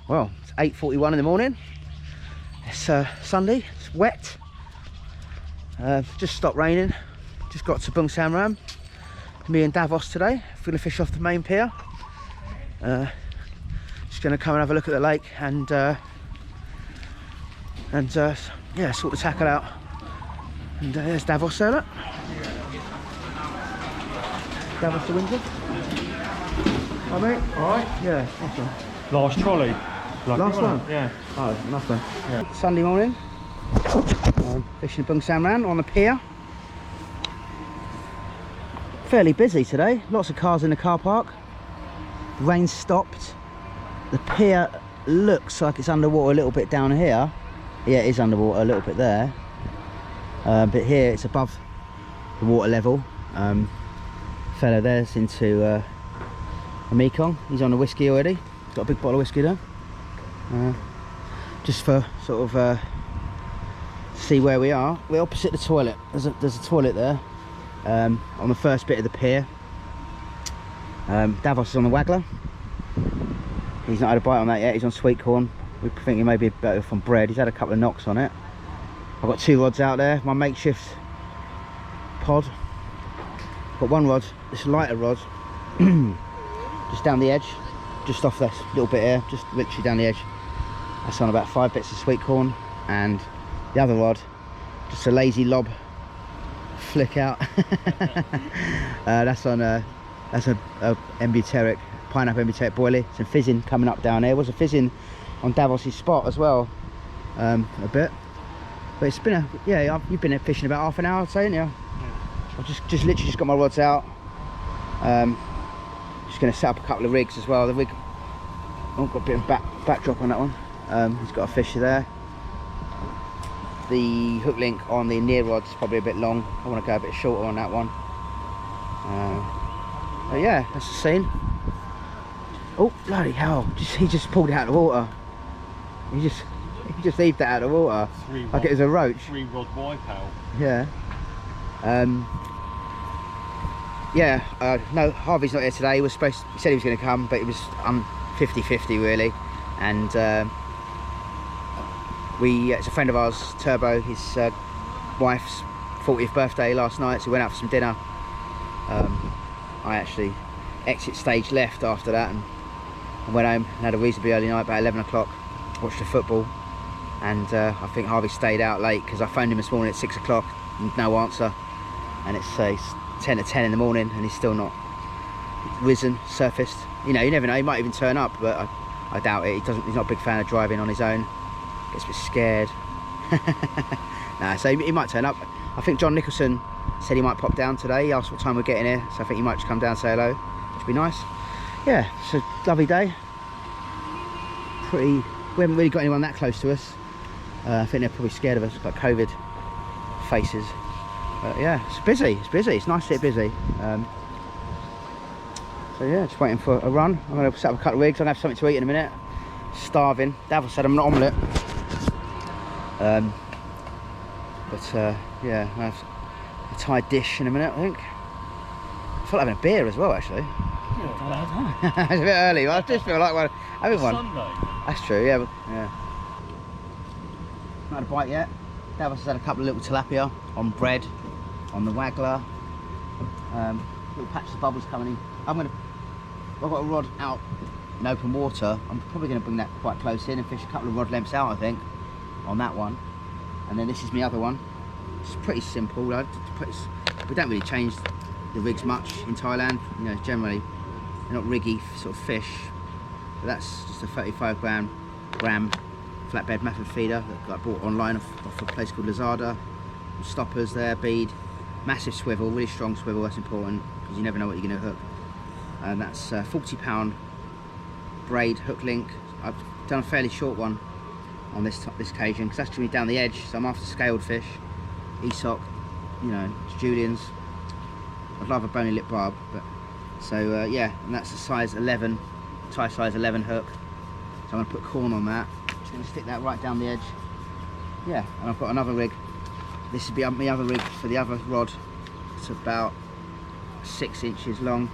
Well, it's 8:41 in the morning. It's Sunday, it's wet. Just stopped raining. Just got to Bungsamran. Me and Davos today. We're going to fish off the main pier. Just going to come and have a look at the lake and yeah, sort the tackle out. And there's Davos there, look. Davos the Windsor. Hi mate. Alright? Yeah, nice one. Last trolley. Last one? Yeah. Oh, nice one. Yeah. Sunday morning. Fishing Bungsamran on the pier. Fairly busy today. Lots of cars in the car park. The rain stopped. The pier looks like it's underwater a little bit down here. Yeah, it is underwater a little bit there. But here it's above the water level. Fellow there's into a Mekong. He's on a whiskey already. He's got a big bottle of whiskey there. Just for sort of see where we are. We're opposite the toilet. There's a toilet there on the first bit of the pier. Davos is on the waggler. He's not had a bite on that yet. He's on sweet corn. We think he may be better off on bread. He's had a couple of knocks on it. I've got 2 rods out there. My makeshift pod. Got 1 rod. This lighter rod. Just down the edge. Just off this little bit here. Just literally down the edge. That's on about 5 bits of sweet corn. And the other rod, just a lazy lob flick out. That's on that's a embuteric, pineapple embuteric boilie. Some fizzing coming up down there. Was a fizzing on Davos's spot as well, a bit. But it's been you've been fishing about half an hour, I'd say, haven't you? Yeah. I've just literally just got my rods out. Just going to set up a couple of rigs as well. The rig, got a bit of backdrop on that one. He's got a fisher there. The hook link on the near rod's probably a bit long. I want to go a bit shorter on that one. But yeah, that's the scene. Oh bloody hell! He just pulled it out of the water. He just heaved that out of the water like it was a roach. 3 rod wipeout. Yeah. No, Harvey's not here today. He said he was going to come, but it was 50-50 really. And it's a friend of ours, Turbo, his wife's 40th birthday last night, so we went out for some dinner. I actually exit stage left after that and went home and had a reasonably early night, about 11 o'clock, watched the football. And I think Harvey stayed out late because I phoned him this morning at 6 o'clock, no answer. And it's 10 to 10 in the morning and he's still not risen, surfaced. You know, you never know, he might even turn up, but I doubt it. He's not a big fan of driving on his own. Gets a bit scared. Nah, so he might turn up. I think John Nicholson said he might pop down today. He asked what time we're getting here, so I think he might just come down and say hello, which would be nice. Yeah, it's a lovely day. We haven't really got anyone that close to us. I think they're probably scared of us, like COVID faces. But yeah, it's busy. It's nice to get busy. So yeah, just waiting for a run. I'm going to set up a couple of rigs. I'm going to have something to eat in a minute. Starving. Davos said I'm an omelette. Yeah, I'll have a Thai dish in a minute, I think. I feel like having a beer as well, actually. Yeah, it's a bit early, but I just feel like having one. Sunday. That's true, yeah. Not had a bite yet. Davos has had a couple of little tilapia on bread, on the waggler. Little patches of bubbles coming in. I've got a rod out in open water. I'm probably going to bring that quite close in and fish a couple of rod lengths out, I think, on that one. And then this is my other one. It's pretty simple. We don't really change the rigs much in Thailand. You know, generally they're not riggy sort of fish. But that's just a 35 gram flatbed method feeder that I bought online off a place called Lazada. Stoppers there, bead, massive swivel, really strong swivel. That's important because you never know what you're going to hook. And that's a 40-pound braid hook link. I've done a fairly short one on this occasion because that's going to be down the edge, so I'm after scaled fish, Esoc, you know, Juliens. I'd love a bony lip barb, but so yeah, and that's a size 11, Thai size 11 hook. So I'm going to put corn on that. Just going to stick that right down the edge. Yeah, and I've got another rig. This would be my other rig for the other rod. It's about 6 inches long.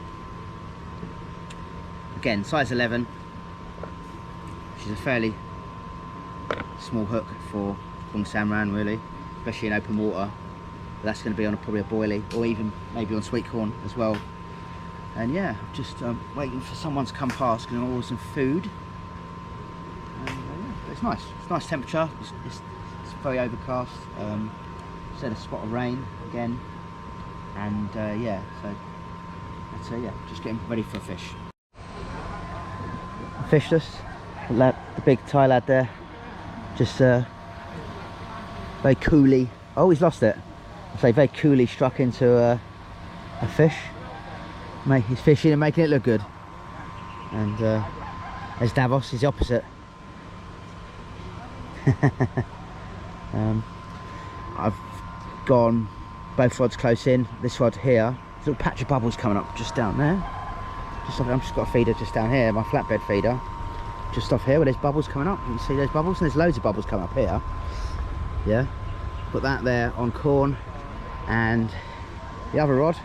Again, size 11. which is a fairly small hook for Bungsamran really, especially in open water. But that's going to be on probably a boilie, or even maybe on sweet corn as well. And yeah, just waiting for someone to come past, going to order some food. And yeah, it's nice. It's nice temperature. It's very overcast. Said a spot of rain again, and yeah, so yeah, just getting ready for a fish. Fishless, the big Thai lad there, just very coolly. Oh, he's lost it. I say very coolly struck into a fish. He's fishing and making it look good. And there's Davos. He's the opposite. I've gone both rods close in. This rod here, there's a little patch of bubbles coming up just down there. I've just got a feeder just down here, my flatbed feeder, just off here where there's bubbles coming up. You can see those bubbles, and there's loads of bubbles coming up here. Yeah, put that there on corn, and the other rod,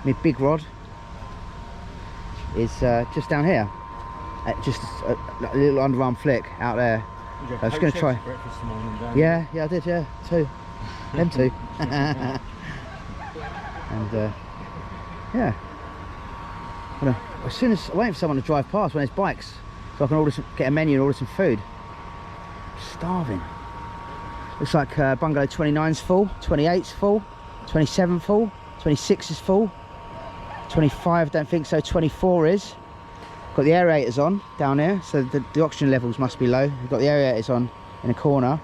my big rod, is just down here, just a little underarm flick out there. I was going to try. Breakfast this morning, yeah, I did. Yeah, two, them two. And yeah, as soon as I'm waiting for someone to drive past when there's bikes, so I can get a menu and order some food. I'm starving. Looks like bungalow 29's full, 28's full, 27 full, 26 is full, 25 don't think so, 24 is. Got the aerators on down here, so the oxygen levels must be low. We've got the aerators on in a corner.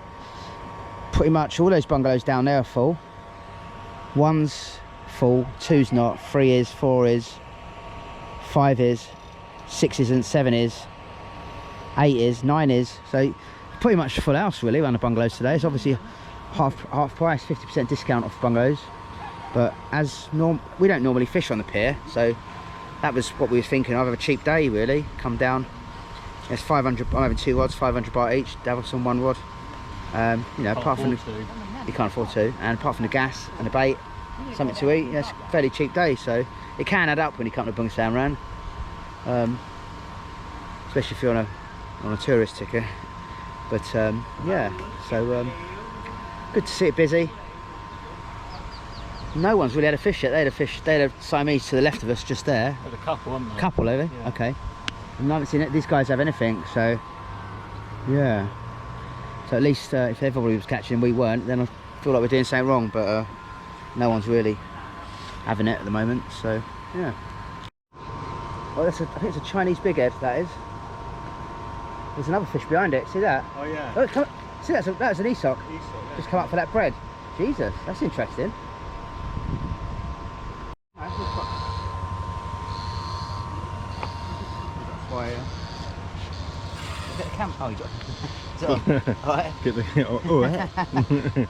Pretty much all those bungalows down there are full. One's full, two's not, 3 is, 4 is, 5 is, 6 isn't, 7 is, 8 is, 9 is. So pretty much a full house really around the bungalows today. It's obviously half price, 50% discount off bungalows. But we don't normally fish on the pier, so that was what we were thinking. I'd have a cheap day really, come down. It's 500, I'm having 2 rods, 500 baht each, Davos on 1 rod. You know, apart from you can't afford to, and apart from the gas and the bait, something to eat, yeah, it's a fairly cheap day, so it can add up when you come to Bungsamran, especially if you're on a tourist ticket. But yeah, so good to see it busy. No one's really had a fish yet. They had a Siamese to the left of us just there. There's a couple, haven't they? Couple, have they? Yeah. Okay. And I haven't seen these guys have anything, so yeah. So at least if everybody was catching and we weren't, then I feel like we're doing something wrong, but no one's really having it at the moment, so yeah. Well, I think it's a Chinese big head, that is. There's another fish behind it, see that? Oh yeah. Oh, see that's an Esoc. Yeah. Just come up for that bread. Jesus, that's interesting. Oh, you got Alright.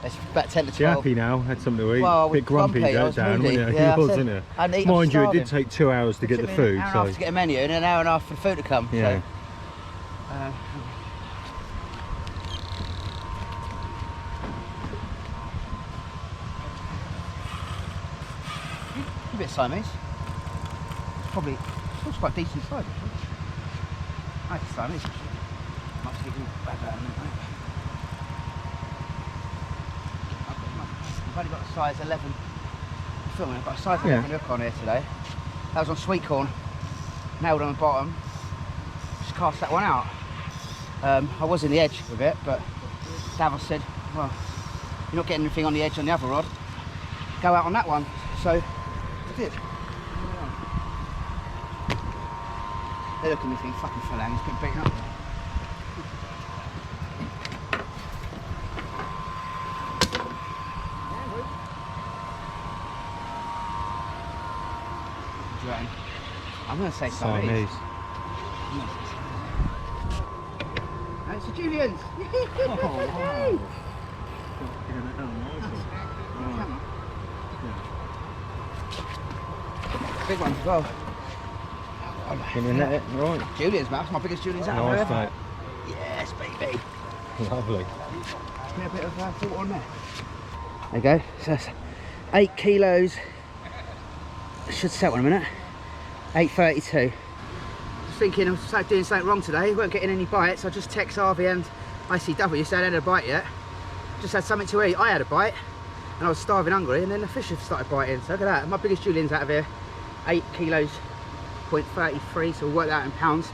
It's about 10 to 12. You happy now? Had something to eat. Well, a bit grumpy, was down, wasn't you? Yeah, You was, didn't you? Mind you, it did take 2 hours to get the food. An hour and a half to get a menu and an hour and a half for the food to come. Yeah. So, a bit Siamese. It's quite decent size actually. Nice Siamese actually. Might have to give you back that in a minute, mate. I've only got a size 11. I'm filming, I've got a size 11 hook on here today. That was on sweet corn. Nailed on the bottom. Just cast that one out. I was in the edge with it, but Davos said, well, you're not getting anything on the edge on the other rod. Go out on that one. So I did. They look at me thinking, fucking Phalang, he's getting beaten up there. I'm going to say Siamese. And it's a Juliens! Oh, Big one as well. Can you net it? Right. Juliens, man. That's my biggest Juliens out Nice, ever. mate. Yes, baby. Lovely. Get a bit of thought on there. There you go. So that's 8 kilos. Should settle in a minute. 8.32. thinking I was doing something wrong today, weren't getting any bites. I just text Harvey and I see W said I hadn't had a bite yet. Just had something to eat. I had a bite and I was starving hungry, and then the fish have started biting. So look at that, my biggest Juliens out of here, 8 kilos, 0.33, so we'll work that out in pounds.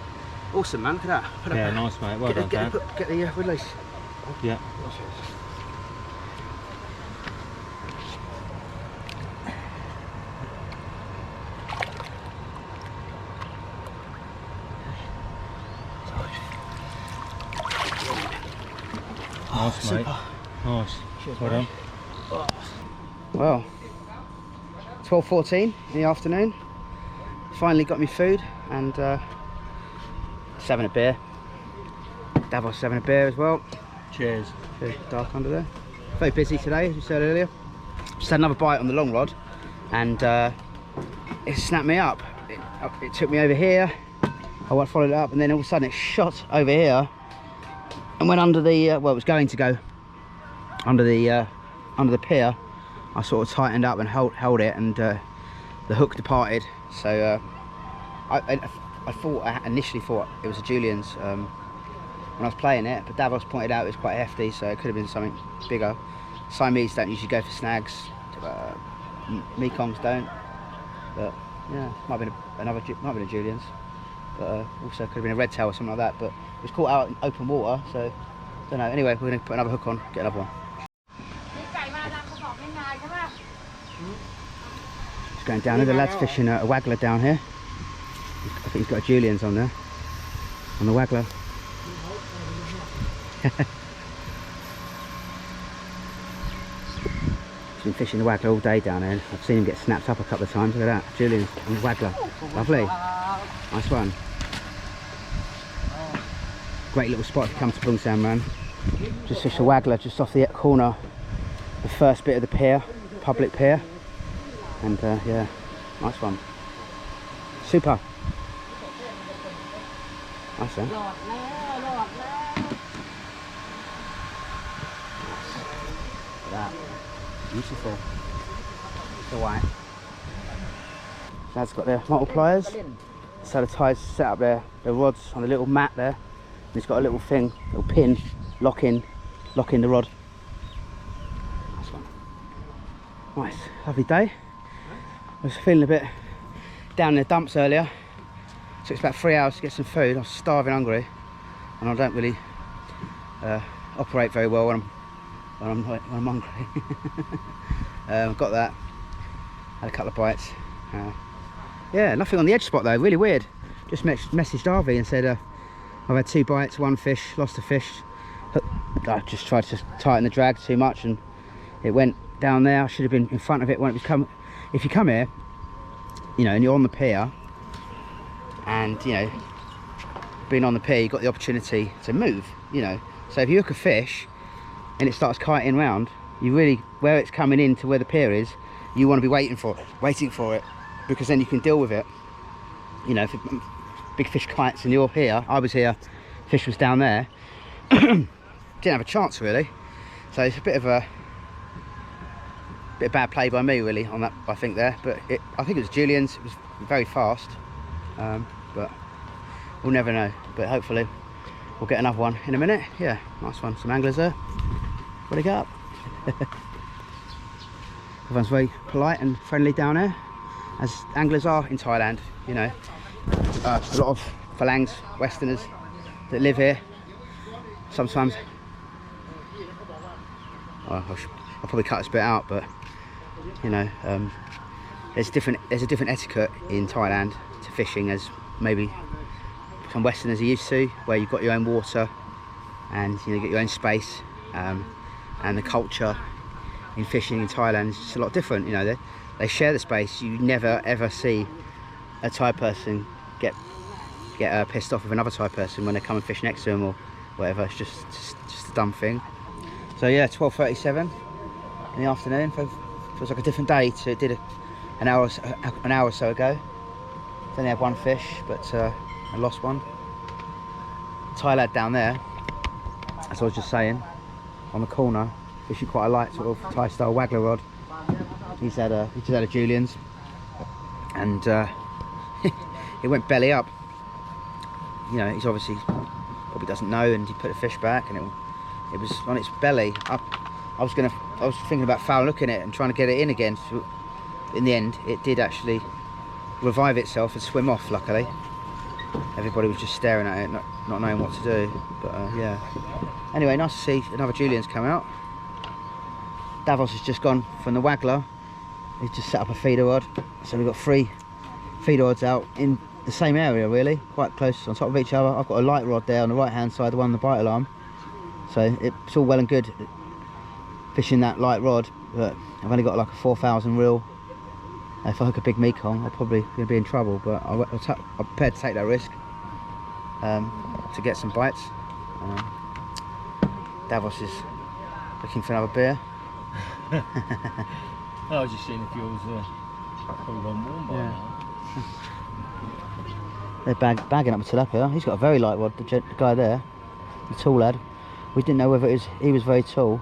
Awesome, man, look at that. Yeah, nice, mate. Well done, Dan. Get the release. Yeah. Nice, mate. Nice. Cheers, Well done. Well, 12:14 in the afternoon. Finally got me food and just having a beer. Davos having a beer as well. Cheers. Very dark under there. Very busy today, as we said earlier. Just had another bite on the long rod, and it snapped me up. It took me over here. I followed it up, and then all of a sudden it shot over here and went under the. Well, it was going to go under the pier. I sort of tightened up and held it, and the hook departed. So I initially thought it was a Juliens when I was playing it, but Davos pointed out it was quite hefty, so it could have been something bigger. Siamese don't usually go for snags. Mekongs don't, but yeah, might have been a Juliens, but also could have been a red tail or something like that. But it was caught out in open water, so don't know. Anyway, we're going to put another hook on, get another one. Just going down here. The lad's fishing a waggler down here. I think he's got a Juliens on there, on the waggler. He's been fishing the waggler all day down here. I've seen him get snapped up a couple of times. Look at that, Juliens on the waggler. Lovely, nice one. Great little spot if you come to Bungsamran. Just fish a waggler just off the corner, the first bit of the pier, public pier, and yeah, nice one. Super. Nice one. That beautiful. The white. Dad's got their multipliers, so the tides set up there, the rods on a little mat there, and it's got a little thing, little pin, lock in the rod. Nice one. Nice, lovely day. I was feeling a bit down in the dumps earlier. Took us about 3 hours to get some food. I was starving hungry, and I don't really operate very well when I'm hungry. Got that. Had a couple of bites. Yeah, nothing on the edge spot though. Really weird. Just messaged Harvey and said I've had 2 bites, 1 fish, lost a fish. I just tried to tighten the drag too much, and it went down there. I should have been in front of it when it was coming. If you come here, you know, and you're on the pier, and you know, being on the pier, you've got the opportunity to move, you know. So if you hook a fish and it starts kiting round, you really, where it's coming in to where the pier is, you want to be waiting for it, because then you can deal with it. You know, if a big fish kites and you're here, I was here, fish was down there, didn't have a chance really. So it's a bit of bad play by me really on that, I think there. But I think it was Juliens. It was very fast, but we'll never know. But hopefully we'll get another one in a minute. Yeah, nice one. Some anglers there. What do you got? Everyone's very polite and friendly down there, as anglers are in Thailand. You know, a lot of Phalangs, Westerners that live here. Sometimes I'll probably cut this bit out, but you know, there's a different etiquette in Thailand to fishing as maybe some Westerners are used to, where you've got your own water and you know, you get your own space, and the culture in fishing in Thailand is just a lot different. You know, they share the space. You never ever see a Thai person get pissed off with another Thai person when they come and fish next to them or whatever. It's just a dumb thing. So yeah, 12:37 in the afternoon. Feels like a different day to it did an hour or so ago. Only had 1 fish, but I lost one. Thai lad down there, as I was just saying, on the corner, fishing quite a light sort of Thai style waggler rod. He just had a Juliens, and it went belly up. you know, he's obviously probably doesn't know, and he put the fish back, and it was on its belly. I was thinking about foul looking at it and trying to get it in again. So in the end, it did actually revive itself and swim off. Luckily, everybody was just staring at it, not knowing what to do. But yeah. Anyway, nice to see another Juliens come out. Davos has just gone from the waggler. He's just set up a feeder rod, so we've got 3 feeder rods out in the same area, really, quite close on top of each other. I've got a light rod there on the right hand side, the one on the bite alarm, so it's all well and good fishing that light rod, but I've only got like a 4,000 reel. If I hook a big Mekong, I'm probably going to be in trouble, but I'm prepared to take that risk to get some bites. Davos is looking for another beer. I was just seeing if yours probably gone warm by now. They're bagging up a tilapia. He's got a very light rod, the guy there, the tall lad. We didn't know whether he was very tall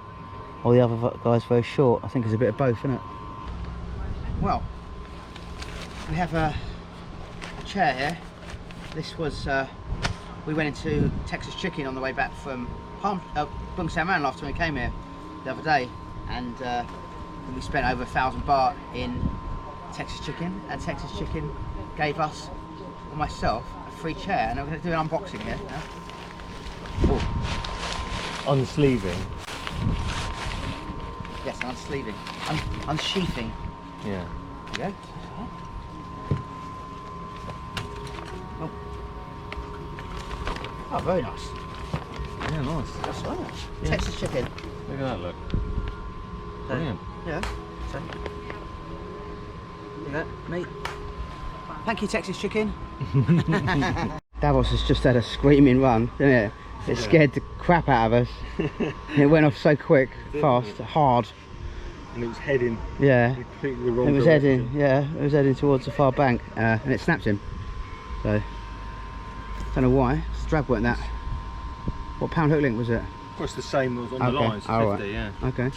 or the other guy's very short. I think it's a bit of both, isn't it? Well, we have a chair here. This was, we went into Texas Chicken on the way back from Bungsamran last time we came here the other day, and we spent over 1,000 baht in Texas Chicken, and Texas Chicken gave us, or myself, a free chair, and I'm going to do an unboxing here. Oh. Unsleeving. Yes, unsleeving. Unsheathing. Yeah. There you go. Oh. Oh, very nice. Yeah, nice. That's right. Yeah. Texas Chicken. Look at that, look. Brilliant. Yeah. So, look at that, mate. Thank you, Texas Chicken. Davos has just had a screaming run, didn't it? It scared the crap out of us. It went off so quick, fast, hard. And it was heading. Yeah. Completely the wrong It was direction. heading. Yeah, it was heading towards the far bank, and it snapped him. So, don't know why. It's drag weren't that. What pound hook link was it? Well, it's the same as on the lines, 50, right. yeah. Okay.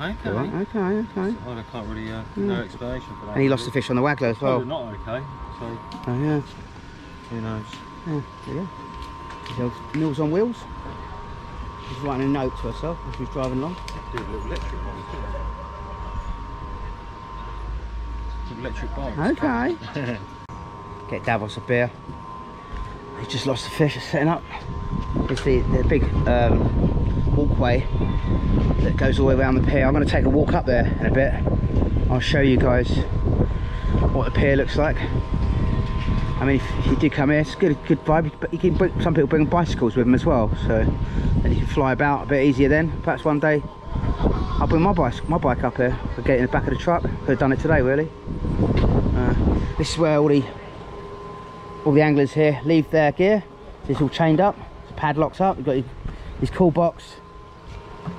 Okay. Right. Okay. So I can't really, no explanation for that. And he lost the fish on the waggler as well. Probably not okay, so Oh yeah. who knows. Yeah, there you go. So, Meals on Wheels. She's writing a note to herself as she's driving along. Do a little electric one, too. Electric bike. Okay. Get Davos a beer. He's just lost the fish, it's setting up. It's the big walkway that goes all the way around the pier. I'm going to take a walk up there in a bit. I'll show you guys what the pier looks like. I mean, if you do come here, it's good vibe, but you can some people bring bicycles with them as well, so then you can fly about a bit easier then. Perhaps one day I'll bring my bike up here, I'll get it in the back of the truck. Could have done it today really. This is where all the anglers here leave their gear. It's all chained up, it's padlocked up. You've got his cool box,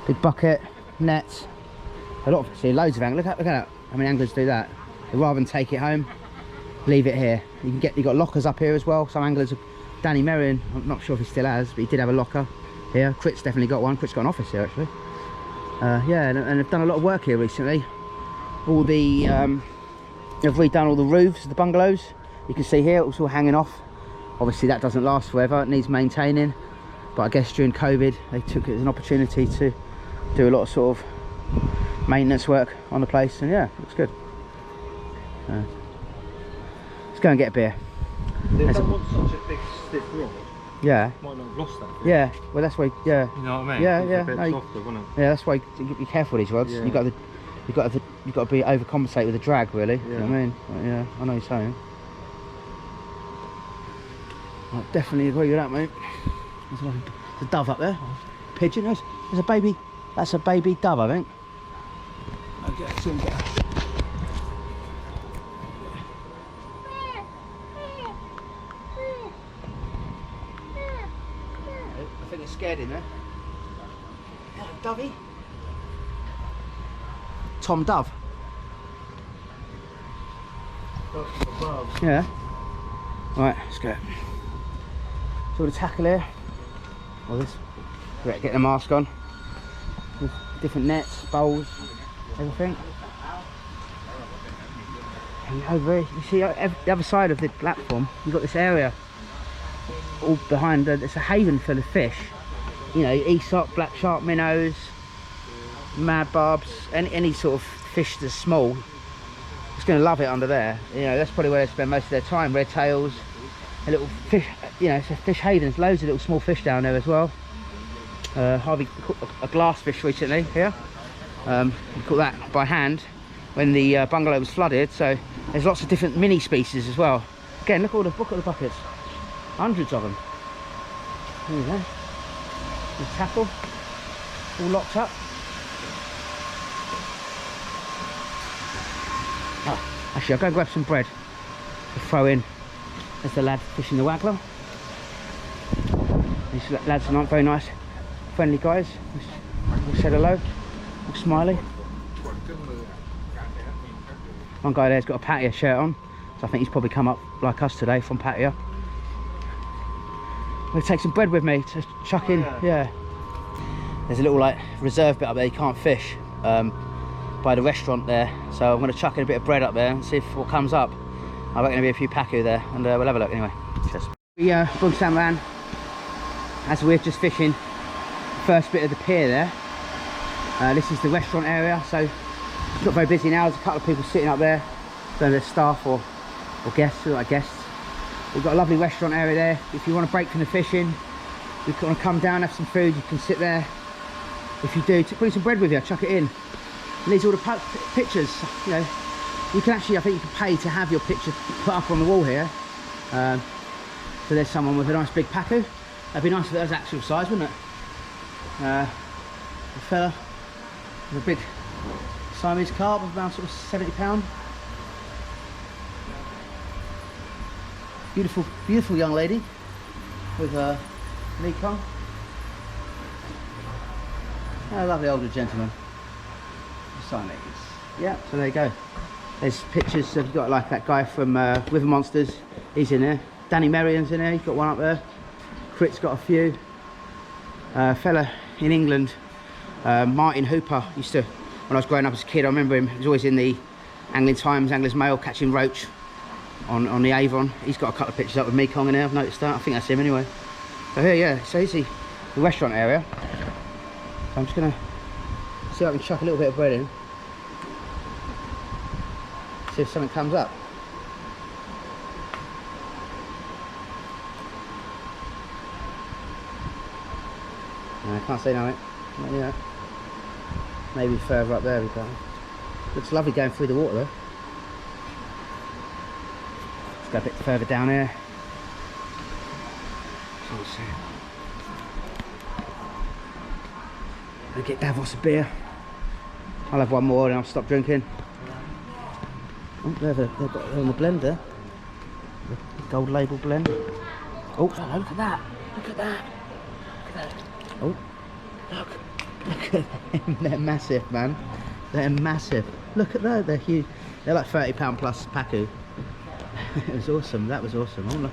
big bucket, nets. Loads of anglers. Look at that. How many anglers do that? They rather than take it home, leave it here. You've got lockers up here as well. Some anglers, Danny Merrion, I'm not sure if he still has, but he did have a locker here. Crit's definitely got one. Crit's got an office here actually. Yeah, and they've done a lot of work here recently. They've redone all the roofs of the bungalows. You can see here it's all hanging off. Obviously that doesn't last forever, it needs maintaining, but I guess during COVID they took it as an opportunity to do a lot of sort of maintenance work on the place, and yeah, looks good. Let's go and get a beer. They don't want such a big stiff rod. Yeah. Might not have lost that. Yeah, well that's why, yeah. You know what I mean? Yeah, it's yeah. a bit No, softer, wasn't it? yeah, that's why you be careful with these rods. Yeah. You've got to be overcompensate with the drag really. Yeah. You know what I mean? But, yeah, I know what you're saying. I definitely agree with that, mate. There's a dove up there. Pigeon. There's a baby. That's a baby dove, I think. Okay, see him get her. I think it's scared him there. Oh, Dovey. Tom Dove. Yeah. Right, let's go. So the tackle here. Well, this. Get the mask on. With different nets, bowls, everything. And over here, you see the other side of the platform, you've got this area all behind. It's a haven full of fish. You know, Aesop, black shark minnows, mad barbs, any sort of fish that's small. It's going to love it under there. You know, that's probably where they spend most of their time. Red tails, a little fish. You know, it's a fish haven. There's loads of little small fish down there as well. Harvey caught a glass fish recently here. We caught that by hand when the bungalow was flooded. So there's lots of different mini species as well. Again, look at the buckets, hundreds of them. There you go. The tackle, all locked up. Oh, actually, I'll go and grab some bread to throw in. There's the lad fishing the waggler. These lads are not very nice, friendly guys. We'll say hello, look smiley. One guy there's got a patio shirt on, so I think he's probably come up like us today from patio. I'm gonna take some bread with me to chuck in. Yeah. There's a little like reserve bit up there you can't fish by the restaurant there, so I'm gonna chuck in a bit of bread up there and see if what comes up. I reckon there'll be a few pacu there, and we'll have a look anyway. Cheers. We Bungsamran, as we're just fishing the first bit of the pier there. This is the restaurant area, so it's not very busy now. There's a couple of people sitting up there, so they're staff or guests, like guests. We've got a lovely restaurant area there. If you want to break from the fishing, you want to come down, have some food, you can sit there. If you do, bring some bread with you, chuck it in. And these are all the pictures. You know, you can actually, I think you can pay to have your picture put up on the wall here. So there's someone with a nice big pacu. That'd be nice if it was actual size, wouldn't it? A fella with a big Siamese carp of about sort of 70 pound. Beautiful, beautiful young lady with a Mekong. A lovely older gentleman. Siamese. Yeah, so there you go. There's pictures of, you've got like that guy from River Monsters. He's in there. Danny Merriam's in there. He's got one up there. Crit's got a few. Fella in England, Martin Hooper, used to, when I was growing up as a kid, I remember him. He was always in the Angling Times, Anglers Mail, catching roach on the Avon. He's got a couple of pictures up with Mekong in there. I've noticed that. I think that's him anyway. So here, yeah, so you see the restaurant area. So I'm just gonna see if I can chuck a little bit of bread in. See if something comes up. No, I can't say no, mate. Not yet. Maybe further up there we go. Looks lovely going through the water though. Let's go a bit further down here. I'll get Davos a beer. I'll have one more and I'll stop drinking. Oh, they're on the blend there. The gold label blend. Oh, hello, look at that. Look at that. Look at that. Oh, look at them. They're massive, man. They're massive. Look at that. They're huge. They're like £30 plus pacu. It was awesome. That was awesome.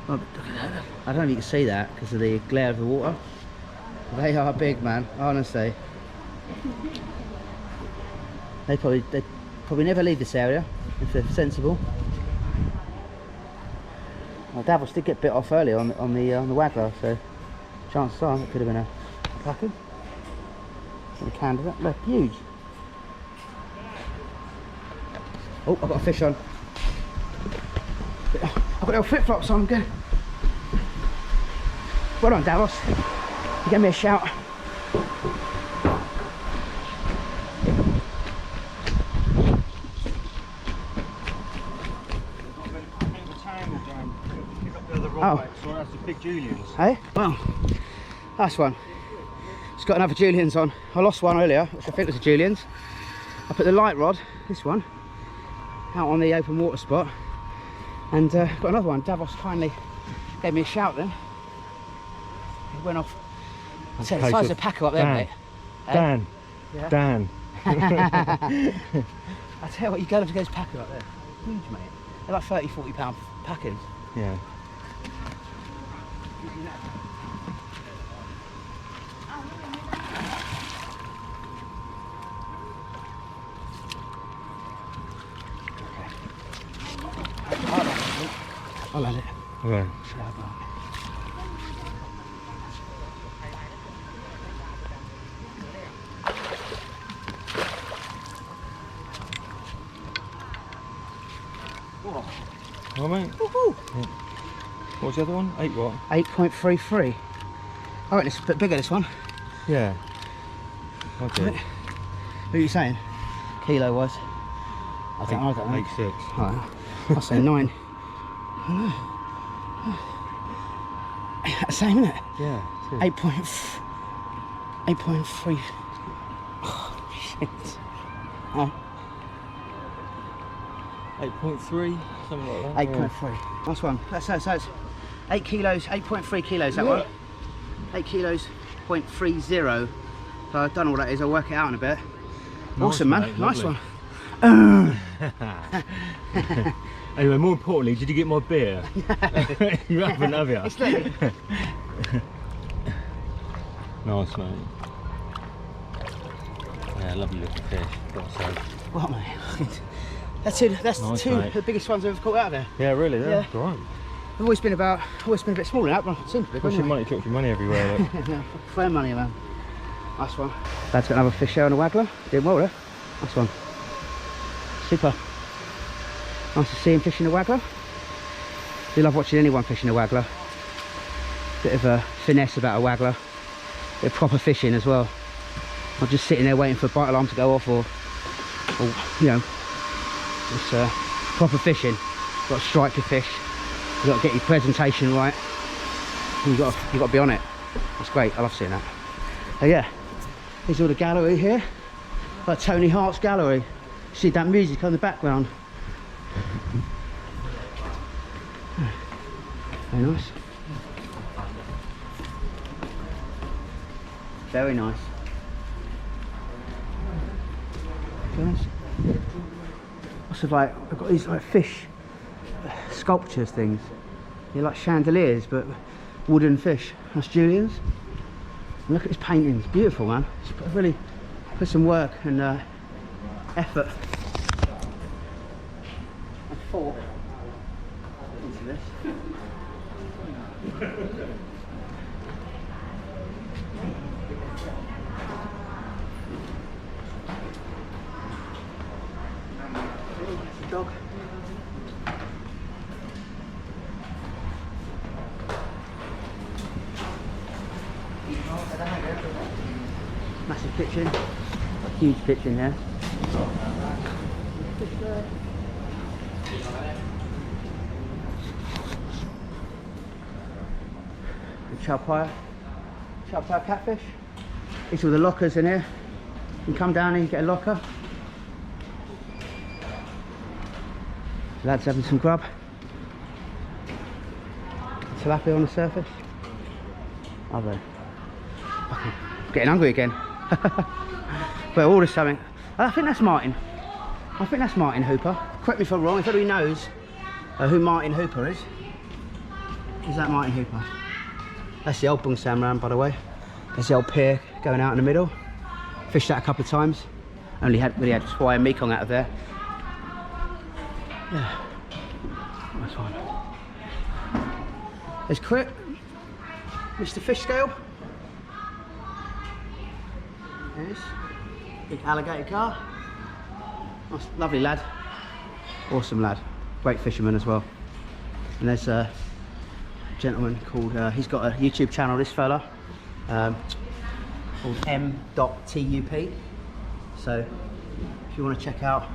Oh, look at that. I don't know if you can see that because of the glare of the water. They are big, man. Honestly. They probably never leave this area if they're sensible. Well, Davos did get bit off earlier on the waggler, so chances are it could have been a pacu. A candidate. Look, huge. Oh, I've got a fish on. I've got little flip flops on. Good. Well done, Davos. You gave me a shout. Oh, so that's the big Juliens. Hey, well, that's one. It's got another Juliens on. I lost one earlier, which I think was a Juliens. I put the light rod, this one, out on the open water spot, and got another one. Davos kindly gave me a shout then. It went off. I'd say the size of a pacu up there, mate. Dan. Yeah. Dan. I tell you what, you go to those pacu up there. Huge, mate. They're like £30–40 pacus. Yeah. I'll let it. Okay. Well, mate. Woohoo! Yeah. What's the other one? 8 what? 8.33. I reckon it's a bit bigger, this one. Yeah. Okay. Right. What are you saying? Kilo wise? I don't know. 8.6. Right. I'll say 9. Same, isn't it? Yeah. 8.3. Oh, shit. Oh, 8.3, something like that. 8.3. Nice one. So it's 8 kilos, 8.3 kilos, that one. 8 kilos, 0.30. So I don't know what that is, I'll work it out in a bit. Nice, Awesome, man. mate, Nice lovely. one. Anyway, more importantly, did you get my beer? You haven't, have you? Nice, mate. Yeah, lovely looking fish, got to say. What, mate? That's nice, two mate. of the biggest ones I've ever caught out there. Yeah, really, Yeah. Right. I've always been a bit smaller than that, but it seems big. What's your money? Chuck your money everywhere. Look. Yeah, fair money, man. Nice one. Dad's got another fish there on a waggler. Doing well there. Nice one. Super. Nice to see him fishing a waggler. Do love watching anyone fishing a waggler. Bit of a finesse about a waggler. Bit of proper fishing as well. Not just sitting there waiting for a bite alarm to go off or you know, it's proper fishing. You've got to strike your fish. You've got to get your presentation right. You've got to be on it. It's great. I love seeing that. So yeah, here's all the gallery here. Like Tony Hart's gallery. See that music on the background. Very nice. Very nice. Very nice. Lots of like, I've got these like fish sculptures things. They're like chandeliers, but wooden fish. That's Julien's. And look at his paintings. Beautiful, man. He's really put some work and effort and thought into this. That's a dog. Massive kitchen, huge kitchen here. The Chowpire catfish. These are the lockers in here. You can come down and get a locker. Lads having some grub. Tilapia on the surface. Lovely. Getting hungry again. But all this something. I think that's Martin. I think that's Martin Hooper. Correct me if I'm wrong. If anybody knows who Martin Hooper is that Martin Hooper? That's the old Bungsamran, by the way. There's the old pier going out in the middle. Fished that a couple of times. Really had Swai and Mekong out of there. Yeah. Nice one. There's Crit. Mr. Fish Scale. Yes. Big alligator car. Nice, lovely lad. Awesome lad. Great fisherman as well. And there's a gentleman called, he's got a YouTube channel, this fella, called m.tup. So if you want to check out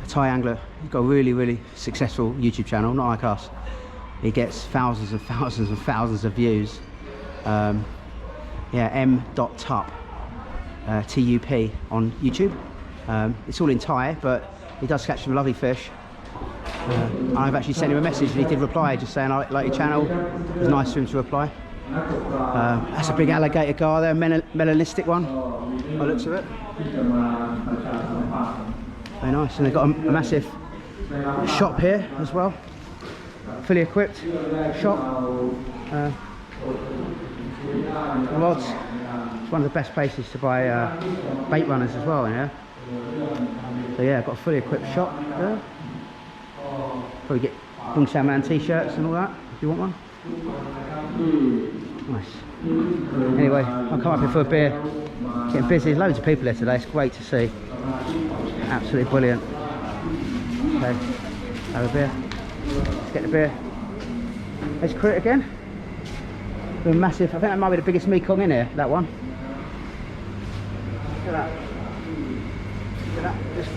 a Thai angler, he's got a really successful YouTube channel, not like us. He gets thousands and thousands and thousands of views. Yeah, m.tup, tup on YouTube. It's all in Thai, but he does catch some lovely fish. I've actually sent him a message and he did reply, just saying I like your channel. It was nice for him to reply. That's a big alligator gar there, melanistic one, by the looks of it. Very nice. And they've got a massive shop here as well, fully equipped shop. Rods. It's one of the best places to buy bait runners as well, yeah. So yeah, I've got a fully equipped shop there. Probably get Bungsamran t-shirts and all that if you want one. Nice. Anyway, I'll come up here for a beer. Getting busy. There's loads of people here today. It's great to see. Absolutely brilliant. Okay, have a beer. Let's get the beer. Let's crit it again. The massive, I think that might be the biggest Mekong in here, that one. Look at that. Look at that. Just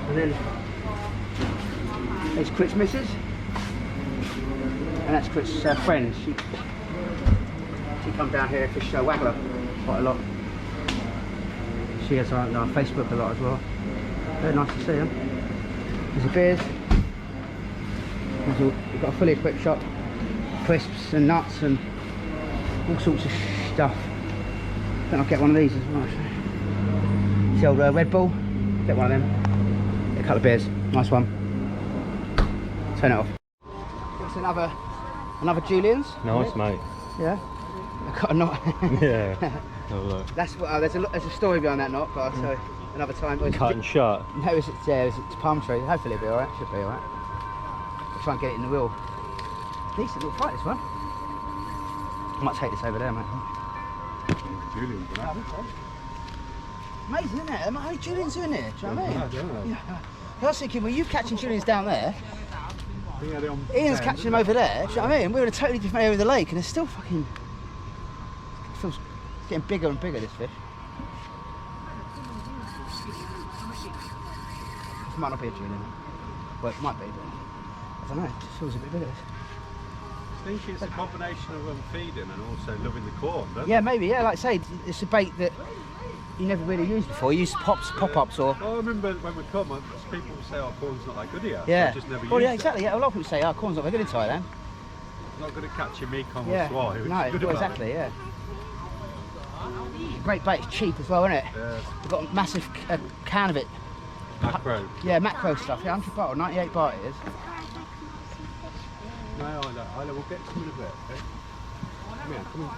and then there's Crit's missus. And that's Crit's friend. She comes down here, fish waggler quite a lot. She has on Facebook a lot as well. Very nice to see her. There's the beers. We've got a fully equipped shop. Crisps and nuts and all sorts of stuff. I think I'll get one of these as well actually. The old Red Bull. Get one of them. Get a couple of beers. Nice one. Turn it off. It's another Juliens. Nice, mate. Yeah. I've got a knot. Yeah. Have a look. That's what. There's a story behind that knot, but I'll tell you another time. Cut and shut. No, it's palm tree. Hopefully it'll be alright. Should be alright. I'll try and get it in the wheel. Decent little fight, this one. I might take this over there, mate. Juliens, Amazing, isn't it? How many Juliens are in here? Do you know what I mean? Yeah. I was thinking, well, you catching Juliens down there. Ian's catching them over there. Do you know what I mean? We're in a totally different area of the lake, and it's still fucking. It feels it's getting bigger and bigger. This fish. This might not be a Julian. Well, it might be, but I don't know. It just feels a bit bigger. I think it's a combination of them feeding and also loving the corn, don't Yeah, maybe, yeah, like I say, it's a bait that you never really used before. You used pop-ups or... Well, I remember when we come, people would say, oh, corn's not that good here. Yeah. So I just never Well, used yeah, exactly, yeah. A lot of people say, oh, corn's not very good in Thailand. Not good at catching Mekong Yeah, or swai, which no, is good well, about exactly, yeah. Great bait, it's cheap as well, isn't it? Yeah. We've got a massive can of it. Macro. Yeah, macro stuff, yeah, 100 baht or 98 baht it is. No, we'll get to it in a bit, okay? Come here, come on.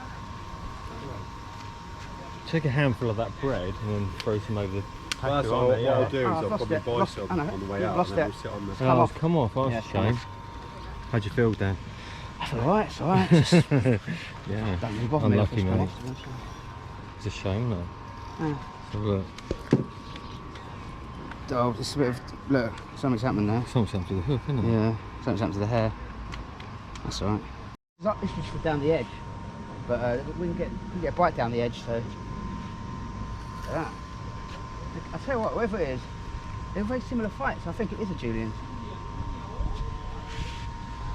Take a handful of that bread and then throw some over the pack. Well, that's on what there, yeah. I'll do is Oh, I'll I've probably lost it. buy Lost- some I know. on the way out Lost and then it. we'll sit on the... Come Oh, off. it's come off, that's Yeah, a it's come shame. How'd you feel, Dan? That's alright, it's alright. Just Yeah, don't really bother me. unlucky, if it's mate. lost, It's a shame, though. yeah. So look, Oh, it's a bit of... Look, something's happening there. something's happened to the hook, isn't it? Yeah, something's happened to the hair. That's alright. It's like this fish was down the edge, but we can get a bite down the edge, so... Yeah. I tell you what, whoever it is, they're very similar fights. I think it is a Juliens.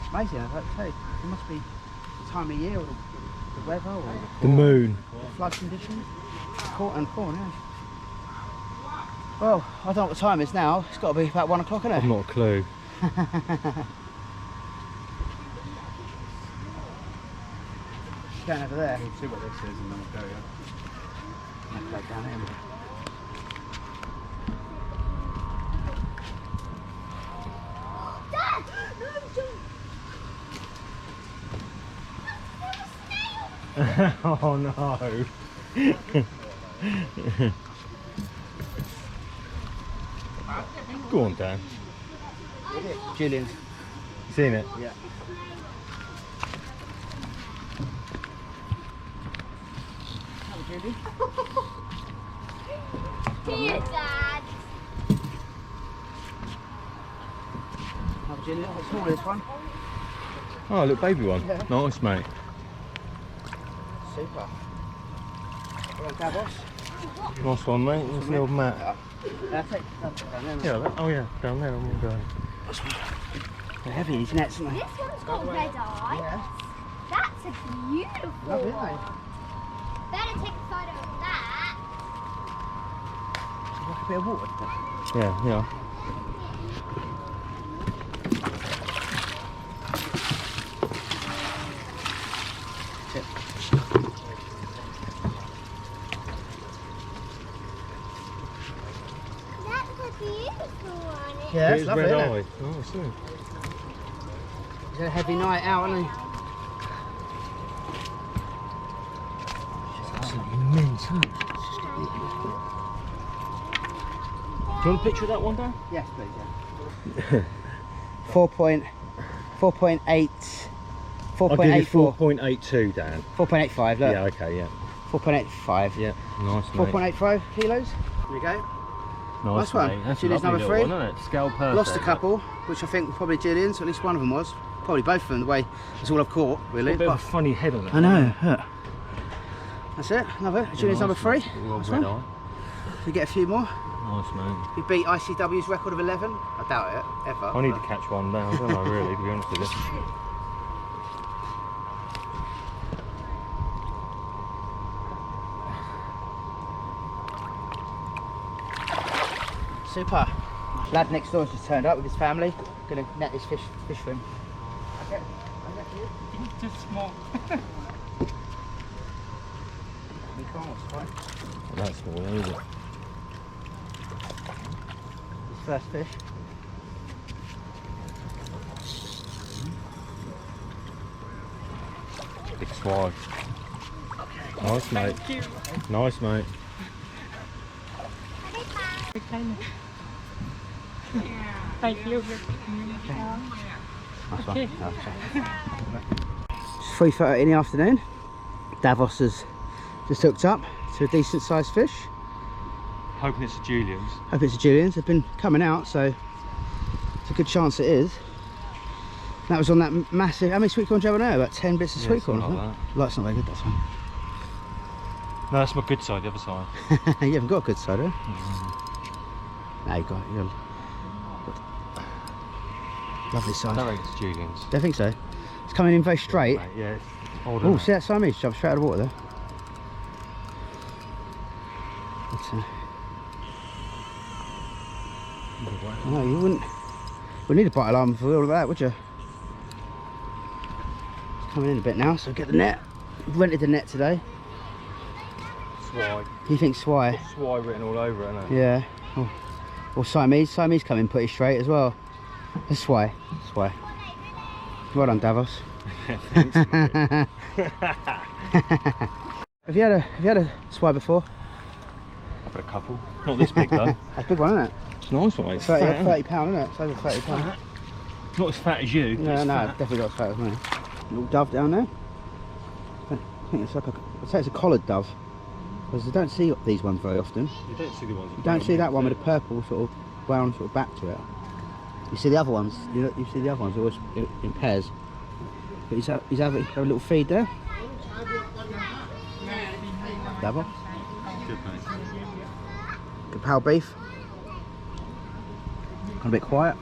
It's amazing, I'd like to say. It must be the time of year, or the weather, or The moon. the flood conditions. Corn, yeah. Well, I don't know what the time is now. It's got to be about 1 o'clock, isn't it? I've not a clue. Going over there. We'll see what this is and then we'll go, yeah. Might go down here. Oh no. Go on, Dan. Juliens. You seen it? Yeah. Here, Dad. Another Juliens. How small is this one? Oh, look, baby one. Yeah. Nice, mate. Super. Well, Davos. Nice one, mate. There's the old mat. That's it. Yeah, oh yeah, down there. I'm going. They're heavy, these nets, aren't they? This one's got red eyes. Yeah. That's a beautiful Lovely, one. isn't Better take a photo of that. they? Like a bit of water. Yeah, yeah. That's a beautiful one. Yeah, Here's it's lovely, red isn't it? eye. Oh, I see. It's a heavy night out, isn't it? Absolutely immense, isn't it? Do you want a picture of that one, Dan? Yes, please, yeah. 4.8, I'll give you 4.84, 4.82, Dan. 4.85, look. Yeah, okay, yeah. 4.85. Yeah, nice, mate. 4.85 kilos. There you go. Nice one. Mate. That's Julien's a lovely number little 3. one, isn't it? Scale perfect. Lost a couple, which I think were probably Julien's, or at least one of them was. Probably both of them, the way that's all I've caught, really. Got a bit But of a funny head on it. I know, look. That's it, another. Julien's number 3. Well, Nice red one. eye. We get a few more. Nice, man. You beat ICW's record of 11. I doubt it, ever. I need to catch one down, don't I, really, to be honest with you. Super. Lad next door has just turned up with his family. Gonna net this fish for him. Okay. Just small. That's small, is it? His first fish. Big swag. Nice, mate. Nice, mate. Thank you. Nice one. It's 3:30 in the afternoon. Davos has just hooked up to a decent sized fish. Hoping it's a Julien's. Hope it's a Julien's. They've been coming out, so it's a good chance it is. That was on that massive. How many sweet corn do you have on there? About 10 bits of sweet corn, something isn't like it? Light's not very good, that's one. No, that's my good side, the other side. You haven't got a good side, have you? No, you got it. Lovely I size. don't think it's Julien's. I think so. It's coming in very straight. Mate, yeah, it's old. Oh, see that Siamese jump straight out of the water there. No, you wouldn't need a bite alarm for all of that, would you? It's coming in a bit now, so get the net. We've rented the net today. Swag. You think Swai? Swag written all over it, isn't it? Yeah. Or Siamese. Siamese come in pretty straight as well. It's Swai. Swai. Well done, Davos. Thanks. Have you had a Swai before? I've had a couple. Not this big though. That's a big one, isn't it? It's a nice one, mate. It's 30 fat, £30, isn't it? It's over £30. Not as fat as you. but No, it's no, fat. it's definitely not as fat as me. Little dove down there. I think it's like I'd say it's a collared dove. Because I don't see these ones very often. You don't see the ones. You don't see that one with a purple sort of brown sort of back to it. You see the other ones. You see the other ones always in pairs. But he's having a little feed there. Davos. Good, mate. Good pal beef. Gone a bit quiet.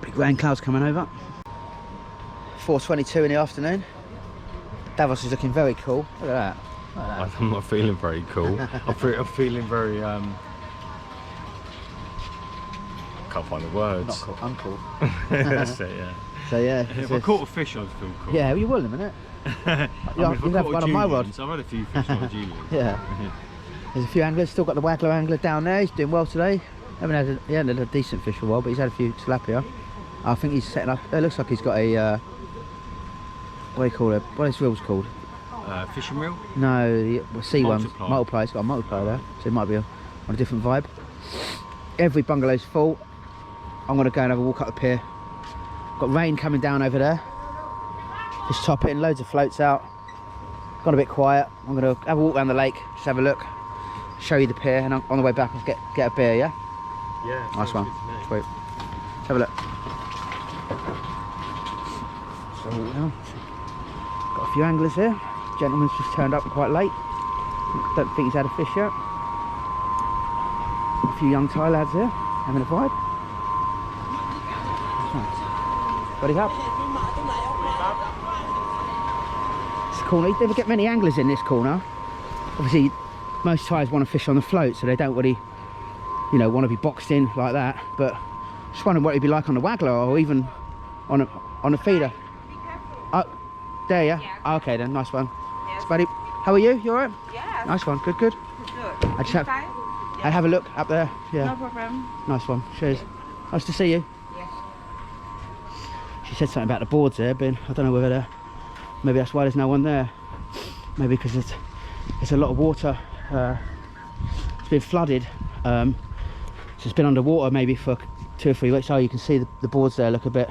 Big rain clouds coming over. 4:22 in the afternoon. Davos is looking very cool. Look at that. Look at that. I'm not feeling very cool. I'm feeling very can't find the words. Not cool, uncool. That's it, yeah. So yeah. If I caught a fish, I'd feel cool. Yeah, you will in a minute. I Yeah, mean, if I you'll have caught one a on my rod. Julien's, I've had a few fish on a Julien's. Yeah. There's a few anglers. Still got the Waggler angler down there. He's doing well today. He hasn't had a decent fish for a while, but he's had a few tilapia. I think he's setting up. It looks like he's got a what do you call it? What are his reels called? Fishing reel? No, the sea ones. Multiplier. Multiplier. He's got a multiplier there, so it might be on a different vibe. Every bungalow's full. I'm gonna go and have a walk up the pier. Got rain coming down over there. Just topping, loads of floats out. Gone a bit quiet. I'm gonna have a walk around the lake, just have a look, show you the pier, and on the way back I'll get a beer. Yeah. Yeah. Nice one. sounds good to me. Sweet. Let's have a look. So walk down. Got a few anglers here. Gentleman's just turned up quite late. Don't think he's had a fish yet. A few young Thai lads here, having a vibe. Ready up? It's a corner. You never get many anglers in this corner. Obviously, most Thais want to fish on the float, so they don't really, want to be boxed in like that. But just wondering what it'd be like on the Waggler or even on a feeder. Oh, there, yeah. Oh, okay then, nice one. Yes. Buddy, how are you? You alright? Yeah. Nice one. Good, good. Good. I just have, Fine? I'd have a look up there. Yeah. No problem. Nice one. Cheers. Nice to see you. Yes. She said something about the boards there, but I don't know whether maybe that's why there's no one there. Maybe because there's a lot of water. It's been flooded. So it's been underwater maybe for 2 or 3 weeks. Oh, you can see the boards there look a bit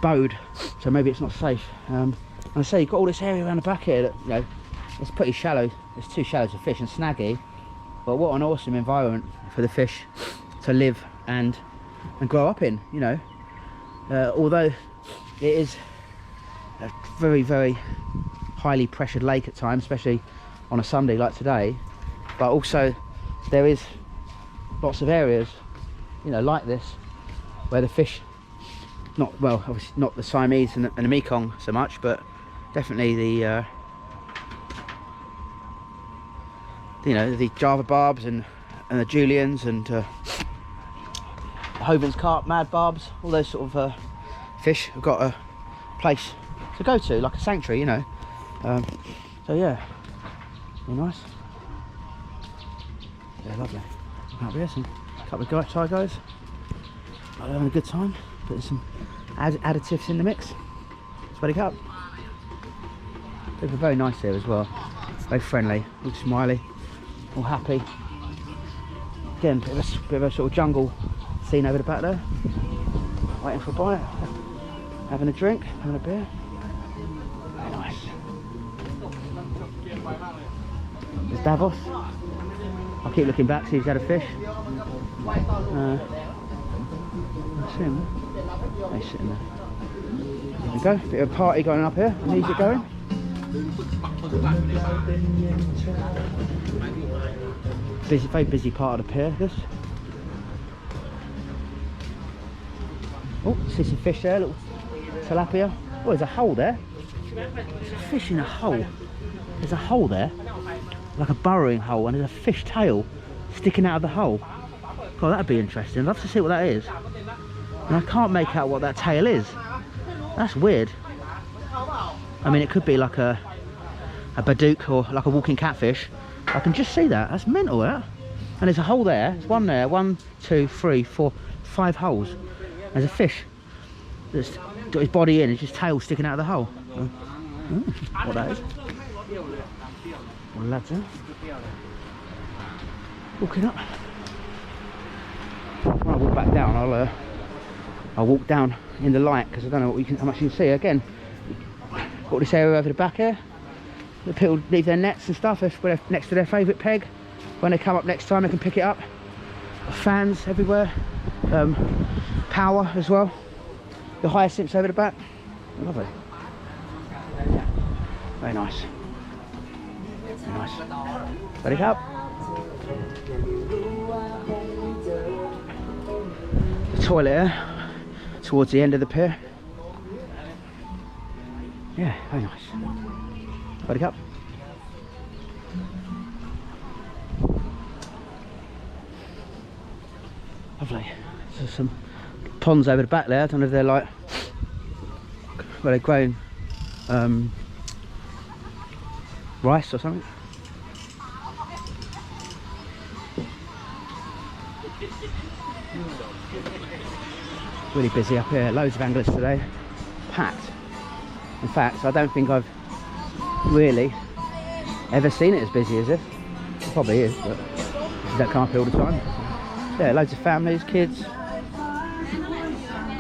bowed. So maybe it's not safe. And I say you've got all this area around the back here that it's pretty shallow. It's too shallow to fish and snaggy. But what an awesome environment for the fish to live and grow up in, you know. Although it is a very, very highly pressured lake at times, especially on a Sunday like today, but also there is lots of areas, you know, like this, where the fish, not, well, obviously not the Siamese and the Mekong so much, but definitely the you know, the Java barbs and the Juliens and Juliens Carp, mad barbs, all those sort of fish have got a place to go to, like a sanctuary, you know. So yeah, very nice. Yeah, lovely. Out here, some couple of Thai guys. I'm having a good time. Putting some additives in the mix. Spread it up. People are very nice here as well. Very friendly, all smiley, all happy. Again, bit of a sort of jungle scene over the back there. Waiting for a bite, having a drink, having a beer. Very nice. There's Davos. I'll keep looking back, see if he's had a fish. That's him. He's sitting there. There we go, bit of a party going up here, music going. Busy, very busy part of the pier, this. Oh, see some fish there, little tilapia. Oh, there's a hole there. There's a fish in a hole. There's a hole there, like a burrowing hole, and there's a fish tail sticking out of the hole. God, that'd be interesting. I'd love to see what that is. And I can't make out what that tail is. That's weird. I mean, it could be like a Badook or like a walking catfish. I can just see that. That's mental, that. And there's a hole there. There's one there. 1, 2, 3, 4, 5 holes. There's a fish that's got his body in and his tail sticking out of the hole. What that is. Well, lads there. Walking up. When I walk back down, I'll walk down in the light because I don't know how much you can see. Again, got this area over the back here. The people leave their nets and stuff next to their favourite peg. When they come up next time, they can pick it up. Fans everywhere. Power as well. The hyacinths over the back. Lovely. Very nice. Very nice. Ready up. The toilet here, towards the end of the pier. Yeah, very nice. Ready up. Lovely. So some ponds over the back there. I don't know if they're like where they're growing rice or something. Really busy up here. Loads of anglers today. Packed. In fact, I don't think I've really ever seen it as busy as this. It probably is, but you don't come up here all the time. Yeah, loads of families, kids.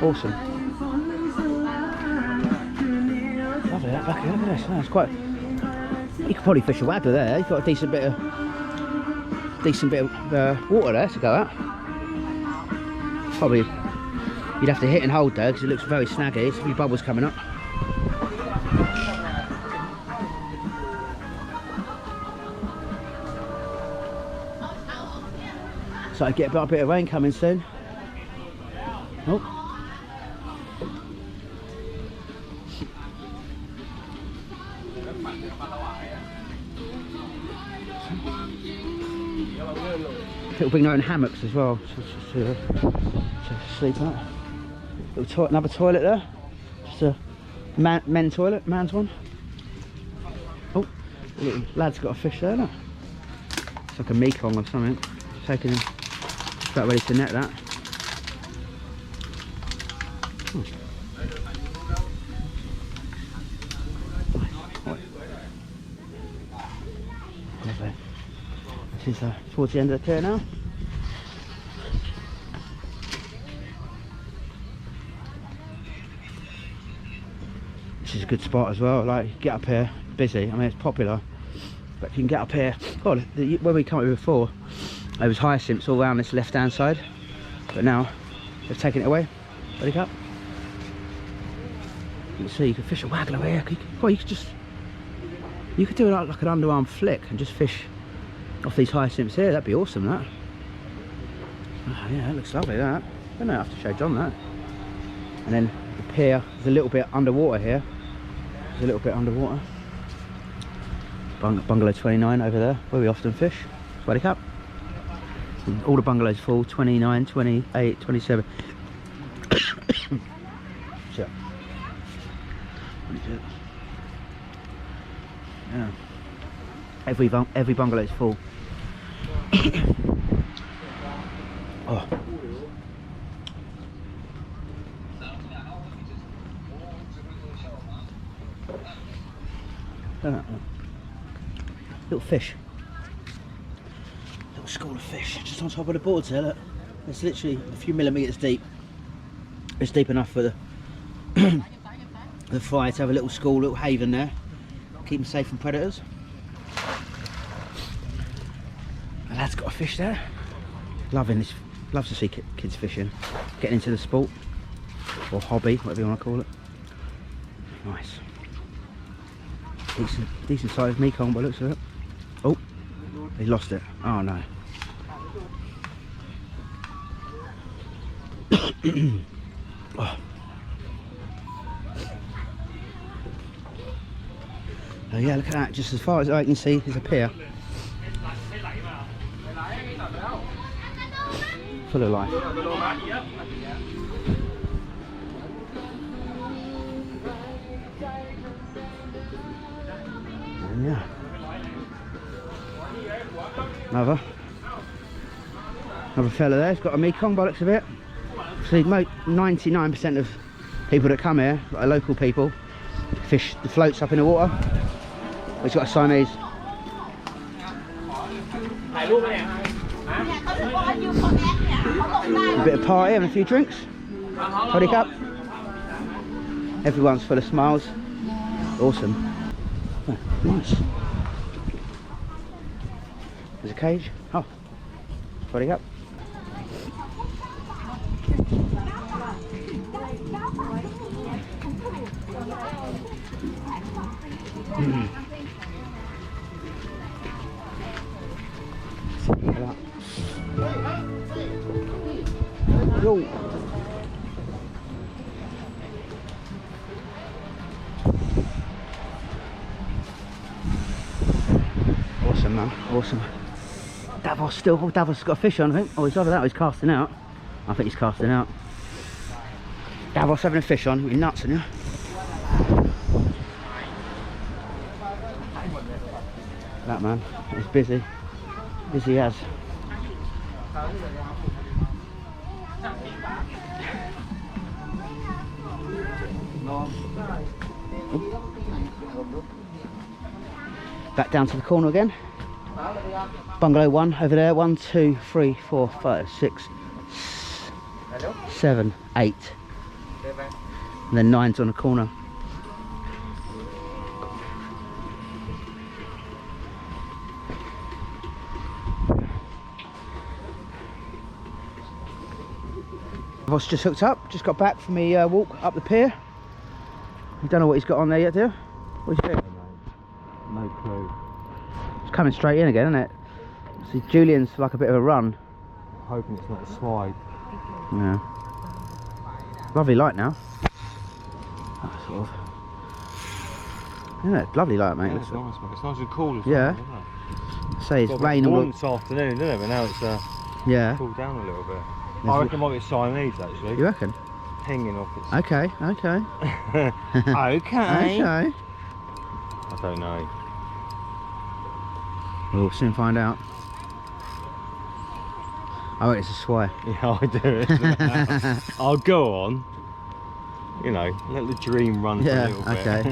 Awesome. Lovely that back here, look at this. That's quite. You could probably fish a waggler there. You've got a decent bit of water there to go out. Probably you'd have to hit and hold there because it looks very snaggy. There's a few bubbles coming up. So I get a bit of rain coming soon. Oh. People bring their own hammocks as well to sleep out. Another toilet there. Just a men's toilet, man's one. Oh, the little lad's got a fish there, look. It's like a Mekong or something. Taking him. About ready to net that. Lovely. This is towards the end of the pier now. This is a good spot as well. Like, get up here, busy. I mean, it's popular, but if you can get up here. God, where we come up before, There was hyacinths all around this left hand side, but now they've taken it away. Ready up. You can see you can fish a waggler here. You could do it like an underarm flick and just fish off these hyacinths here. That'd be awesome, that. Oh, yeah, that looks lovely, that. I don't know, I have to show John that. And then the pier is a little bit underwater here. There's a little bit underwater. Bungalow 29 over there, where we often fish. Swaddy Cup. And all the bungalows full, 29, 28, 27. Shit. Yeah. Every bungalow is full. Oh. Little fish. Little school of fish just on top of the boards there, look. It's literally a few millimetres deep. It's deep enough for the fry to have a little school, little haven there. Keep them safe from predators. The lad's got a fish there. Loving this, loves to see kids fishing, getting into the sport, or hobby, whatever you want to call it. Nice. Decent sized Mekong by the looks of it. Oh, he lost it. Oh no. Oh. Oh yeah, look at that, just as far as I can see there's a pier. Full of life. And yeah. Another fella there, he's got a Mekong by the looks of it. See, 99% of people that come here, like local people, fish the floats up in the water. He's got a Siamese. A bit of party and a few drinks. Toddy cup. Everyone's full of smiles. Awesome. Oh, nice. There's a cage. Oh, toddy cup. Yo. Awesome, man, awesome. Davos still, oh, Davos has got a fish on, I think. Oh, he's either that or he's casting out. I think he's casting out. Davos having a fish on, you're nuts, aren't you? That man is busy. Busy as. Back down to the corner again. Bungalow 1 over there. 1, 2, 3, 4, 5, 6, 7, 8. And then 9's on the corner. Davos just hooked up, just got back from the walk up the pier. You don't know what he's got on there yet, do you? What do you think? No clue. It's coming straight in again, isn't it? See, Julien's like a bit of a run. I'm hoping it's not a swide. Yeah. Lovely light now. That sort of. Yeah, lovely light, mate. Yeah, it's nice, mate. It's nice and cool as well, yeah. isn't it? Say it's rain all warm this afternoon, isn't it? But now it's yeah. cooled down a little bit. I reckon it might be a Siamese actually. You reckon? Hanging off its. Okay, okay. Okay. Okay. I don't know. We'll soon find out. Oh, it's a swai. Yeah, I do it. I'll go on. You know, let the dream run for a little bit. Okay.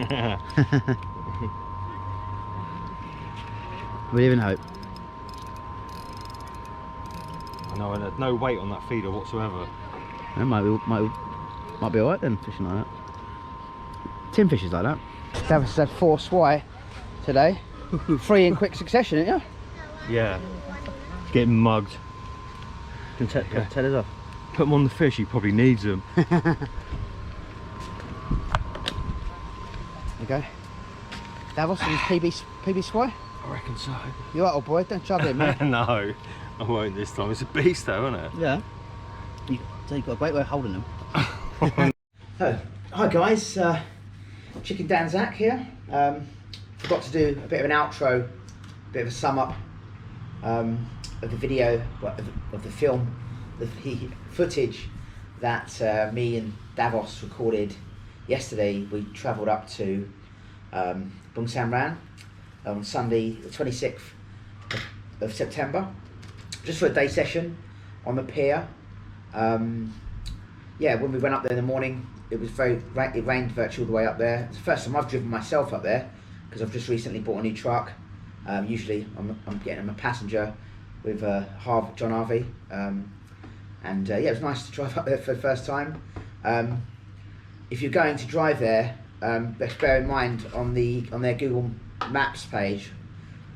We live in hope. I know, and there's no weight on that feeder whatsoever. It might be alright then, fishing like that. Tin fishes like that. Davos has had 4 swai today. 3 in quick succession, didn't you? Yeah. Getting mugged. Can tell us off. Put them on the fish, he probably needs them. There you go. Davos and his PB Swy. I reckon so. You alright, old boy? Don't shove him, man. No, I won't this time. It's a beast though, isn't it? Yeah. So you've got a great way of holding them. So, hi guys, Juliens Danzak here. Forgot to do a bit of an outro, a bit of a sum up of the video, of the film, the footage that me and Davos recorded yesterday. We travelled up to Bungsamran on Sunday the 26th of September, just for a day session on the pier. Yeah, when we went up there in the morning, it was it rained virtually all the way up there. It's the first time I've driven myself up there, because I've just recently bought a new truck. Usually I'm a passenger with John Harvey, and yeah, it was nice to drive up there for the first time. If you're going to drive there, let's bear in mind on their Google Maps page,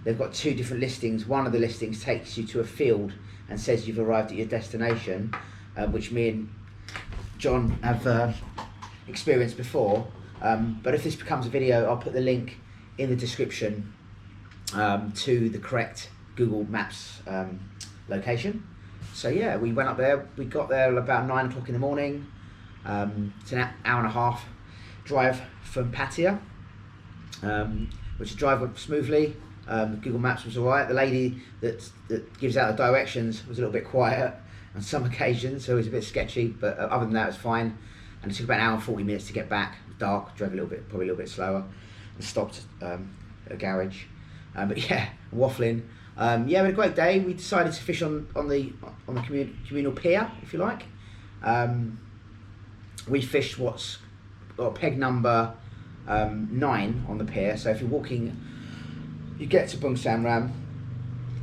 they've got two different listings. One of the listings takes you to a field and says you've arrived at your destination, which me and John have experienced before. But if this becomes a video, I'll put the link in the description to the correct Google Maps location. So yeah, we went up there. We got there about 9 o'clock in the morning. It's an hour and a half drive from Pattaya, which the drive went smoothly. Google Maps was alright. The lady that gives out the directions was a little bit quiet on some occasions, so it was a bit sketchy, but other than that it was fine. And it took about an hour and 40 minutes to get back. It was dark, drove probably a little bit slower, and stopped at a garage. But yeah, waffling. Yeah, we had a great day. We decided to fish on the communal pier, if you like. We fished what's got peg number 9 on the pier. So if you're walking, you get to Bungsamran,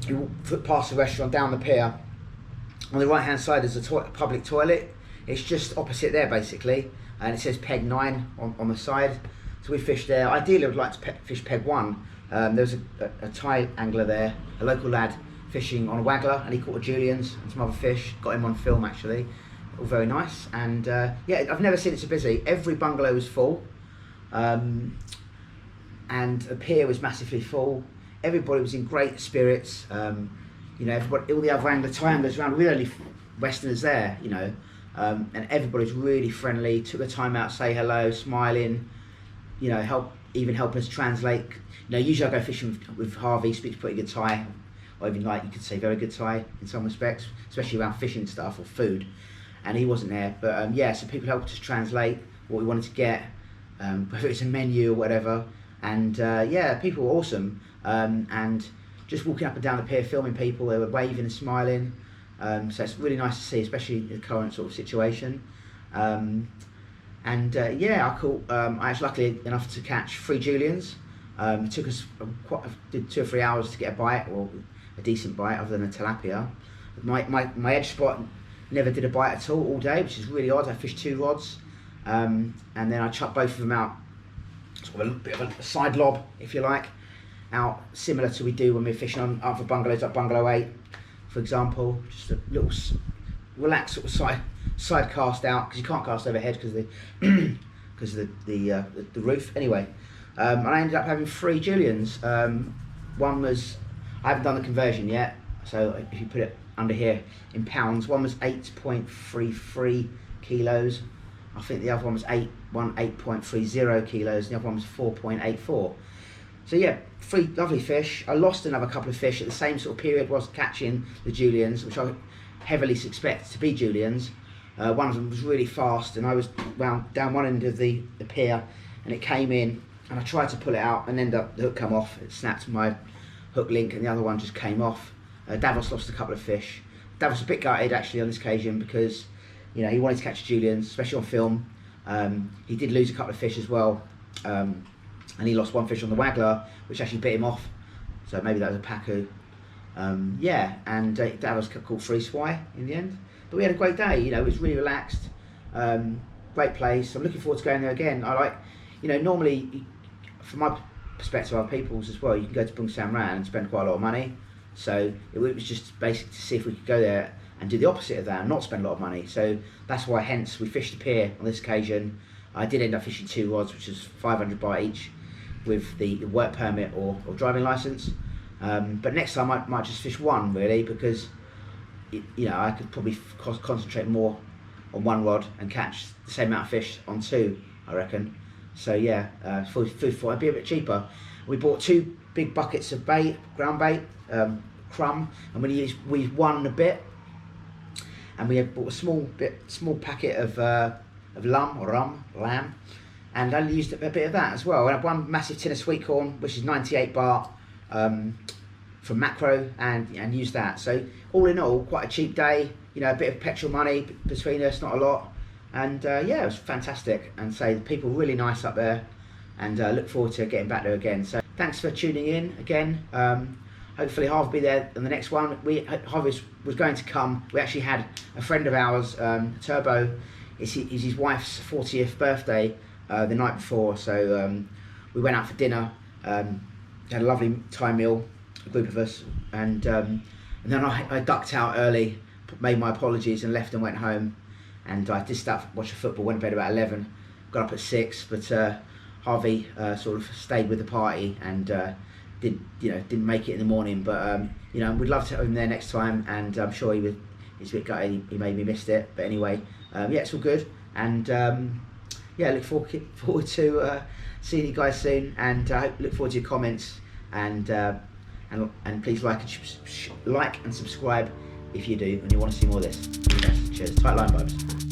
you walk past the restaurant, down the pier. On the right hand side is a public toilet. It's just opposite there basically, and it says peg 9 on the side. So we fished there. Ideally I would like to fish peg 1. There was a Thai angler there, a local lad fishing on a waggler, and he caught a Juliens and some other fish. Got him on film actually. All very nice. And yeah, I've never seen it so busy. Every bungalow was full, and the pier was massively full. Everybody was in great spirits. You know, everybody, all the other Thai anglers around, we were only Westerners there, you know, and everybody's really friendly, took the time out, say hello, smiling, you know, even helping us translate. You know, usually I go fishing with Harvey, speaks pretty good Thai, or even like you could say very good Thai in some respects, especially around fishing stuff or food, and he wasn't there. But yeah, so people helped us translate what we wanted to get, whether it's a menu or whatever, and yeah, people were awesome, and just walking up and down the pier filming people, they were waving and smiling, so it's really nice to see, especially in the current sort of situation. And yeah, I was lucky enough to catch 3 Juliens. It took us did 2 or 3 hours to get a bite, or a decent bite, other than a tilapia. My edge spot never did a bite at all day, which is really odd. I fished 2 rods, and then I chucked both of them out, sort of a bit of a side lob, if you like, out similar to we do when we're fishing on other bungalows, like bungalow 8, for example. Just a little relaxed sort of side cast out, because you can't cast overhead because of the roof. Anyway, and I ended up having 3 Juliens. One was, I haven't done the conversion yet, so if you put it under here in pounds, one was 8.33 kilos. I think the other one was 8.30 kilos, and the other one was 4.84. So yeah, 3 lovely fish. I lost another couple of fish at the same sort of period was catching the Juliens, which I heavily suspect to be Juliens. One of them was really fast, and I was down one end of the pier, and it came in, and I tried to pull it out, and ended up the hook come off. It snapped my hook link, and the other one just came off. Davos lost a couple of fish. Davos was a bit gutted actually on this occasion, because you know he wanted to catch Juliens, especially on film. He did lose a couple of fish as well. And he lost 1 fish on the waggler, which actually bit him off. So maybe that was a pacu. Yeah, and Davos caught 3 Swy in the end. But we had a great day, you know, it was really relaxed. Great place. I'm looking forward to going there again. I like, you know, normally, from my perspective, other people's as well, you can go to Bungsamran and spend quite a lot of money. So it was just basically to see if we could go there and do the opposite of that and not spend a lot of money. So that's why, hence, we fished the pier on this occasion. I did end up fishing 2 rods, which is 500 baht each, with the work permit or driving license. But next time I might just fish 1, really, because I could probably concentrate more on 1 rod and catch the same amount of fish on 2, I reckon. So yeah, food for it'd be a bit cheaper. We bought 2 big buckets of bait, ground bait, crumb, and we used 1 a bit. And we bought a small packet of lamb, and I used a bit of that as well. I had 1 massive tin of sweet corn, which is 98 baht from Macro, and used that. So all in all, quite a cheap day. A bit of petrol money between us, not a lot. And yeah, it was fantastic. And so the people were really nice up there, and look forward to getting back there again. So thanks for tuning in again. Hopefully Harvey will be there on the next one. Harvey was going to come. We actually had a friend of ours, Turbo, it's his wife's 40th birthday the night before. So we went out for dinner, had a lovely Thai meal, a group of us. And then I ducked out early, made my apologies and left and went home. And I did start watching football, went to bed about 11, got up at 6, but Harvey sort of stayed with the party and didn't make it in the morning, but we'd love to have him there next time, and I'm sure he's a bit gutted he maybe missed it, but anyway, yeah, it's all good, and yeah, look forward to seeing you guys soon, and look forward to your comments, and please like and subscribe if you do and you want to see more of this. Cheers, tight line vibes.